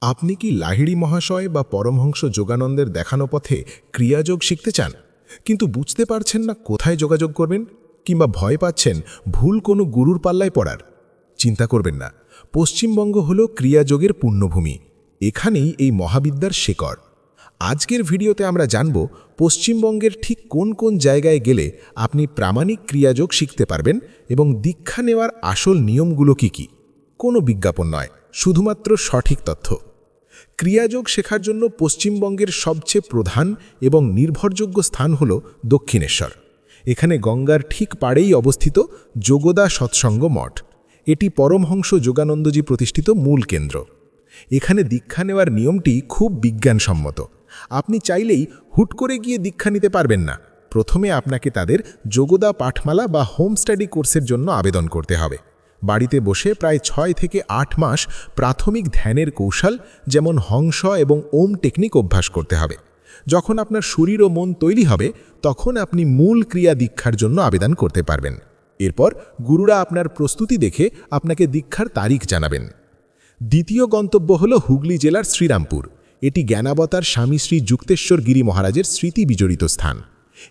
আপনি কি লাহিড়ী মহাশয় বা পরমহংস যোগানন্দের দেখানো পথে ক্রিয়াযোগ শিখতে চান, কিন্তু বুঝতে পারছেন না কোথায় যোগাযোগ করবেন, কিংবা ভয় পাচ্ছেন ভুল কোনো গুরুর পাল্লায় পড়ার? চিন্তা করবেন না। পশ্চিমবঙ্গ হল ক্রিয়াযোগের পুণ্যভূমি। এখানেই এই মহাবিদ্যার শেকড়। আজকের ভিডিওতে আমরা জানব পশ্চিমবঙ্গের ঠিক কোন কোন জায়গায় গেলে আপনি প্রামাণিক ক্রিয়াযোগ শিখতে পারবেন এবং দীক্ষা নেওয়ার আসল নিয়মগুলো কি কি। কোনো বিজ্ঞাপন নয়, শুধুমাত্র সঠিক তথ্য। ক্রিয়াযোগ শেখার জন্য পশ্চিমবঙ্গের সবচেয়ে প্রধান এবং নির্ভরযোগ্য স্থান হল দক্ষিণেশ্বর। এখানে গঙ্গার ঠিক পাড়েই অবস্থিত যোগদা সৎসঙ্গ মঠ। এটি পরমহংস যোগানন্দজি প্রতিষ্ঠিত মূল কেন্দ্র। এখানে দীক্ষা নেওয়ার নিয়মটি খুব বিজ্ঞানসম্মত। আপনি চাইলেই হুট করে গিয়ে দীক্ষা নিতে পারবেন না। প্রথমে আপনাকে তাদের যোগদা পাঠমালা বা হোম স্টাডি কোর্সের জন্য আবেদন করতে হবে। বাড়িতে বসে প্রায় 6 থেকে 8 মাস প্রাথমিক ধ্যানের কৌশল যেমন হংস এবং ওম টেকনিক অভ্যাস করতে হবে। যখন আপনার শরীর ও মন তৈরি হবে, তখন আপনি মূল ক্রিয়া দীক্ষার জন্য আবেদন করতে পারবেন। এরপর গুরুরা আপনার প্রস্তুতি দেখে আপনাকে দীক্ষার তারিখ জানাবেন। দ্বিতীয় গন্তব্য হল হুগলি জেলার শ্রীরামপুর। এটি জ্ঞানাবতার স্বামী শ্রী যুক্তেশ্বর গিরি মহারাজের স্মৃতি বিজড়িত স্থান।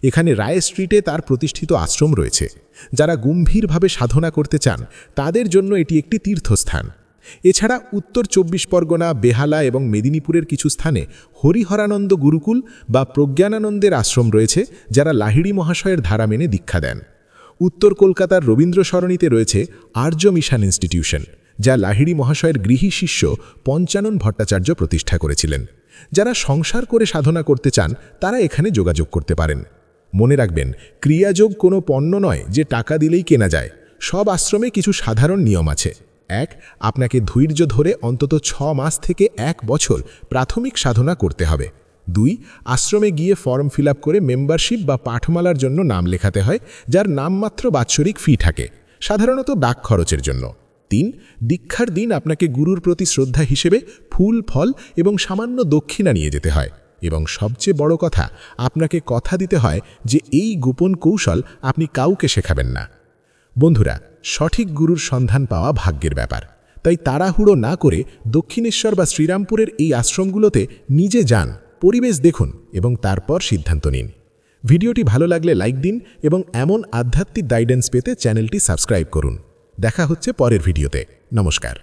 এখানে রায় স্ট্রিটে তার প্রতিষ্ঠিত আশ্রম রয়েছে। যারা গম্ভীরভাবে সাধনা করতে চান তাদের জন্য এটি একটি তীর্থস্থান। এছাড়া উত্তর 24 পরগনা, বেহালা এবং মেদিনীপুরের কিছু স্থানে হরিহরানন্দ গুরুকুল বা প্রজ্ঞানানন্দের আশ্রম রয়েছে, যারা লাহিড়ী মহাশয়ের ধারা মেনে দীক্ষা দেন। উত্তর কলকাতার রবীন্দ্র সরণিতে রয়েছে আর্য মিশন ইনস্টিটিউশন, যা লাহিড়ী মহাশয়ের গৃহী শিষ্য পঞ্চানন ভট্টাচার্য প্রতিষ্ঠা করেছিলেন। যারা সংসার করে সাধনা করতে চান তারা এখানে যোগাযোগ করতে পারেন। মনে রাখবেন, ক্রিয়াযোগ কোনো পণ্য নয় যে টাকা দিলেই কেনা যায়। সব আশ্রমে কিছু সাধারণ নিয়ম আছে। 1. আপনাকে ধৈর্য ধরে অন্তত 6 মাস থেকে 1 বছর প্রাথমিক সাধনা করতে হবে। 2. আশ্রমে গিয়ে ফর্ম ফিল আপ করে মেম্বারশিপ বা পাঠমালার জন্য নাম লেখাতে হয়, যার নামমাত্র বাৎসরিক ফি থাকে, সাধারণত ডাক খরচের জন্য। 3. দীক্ষার দিন আপনাকে গুরুর প্রতি শ্রদ্ধা হিসেবে ফুল, ফল এবং সামান্য দক্ষিণা নিয়ে যেতে হয়। এবং সবচেয়ে বড় কথা, আপনাকে কথা দিতে হয় যে এই গোপন কৌশল আপনি কাউকে শেখাবেন না। বন্ধুরা, সঠিক গুরুর সন্ধান পাওয়া ভাগ্যের ব্যাপার। তাই তাড়াহুড়ো না করে দক্ষিণেশ্বর বা শ্রীরামপুরের এই আশ্রমগুলোতে নিজে যান, পরিবেশ দেখুন এবং তারপর সিদ্ধান্ত নিন। ভিডিওটি ভালো লাগলে লাইক দিন এবং এমন আধ্যাত্মিক গাইডেন্স পেতে চ্যানেলটি সাবস্ক্রাইব করুন। দেখা হচ্ছে পরের ভিডিওতে। নমস্কার।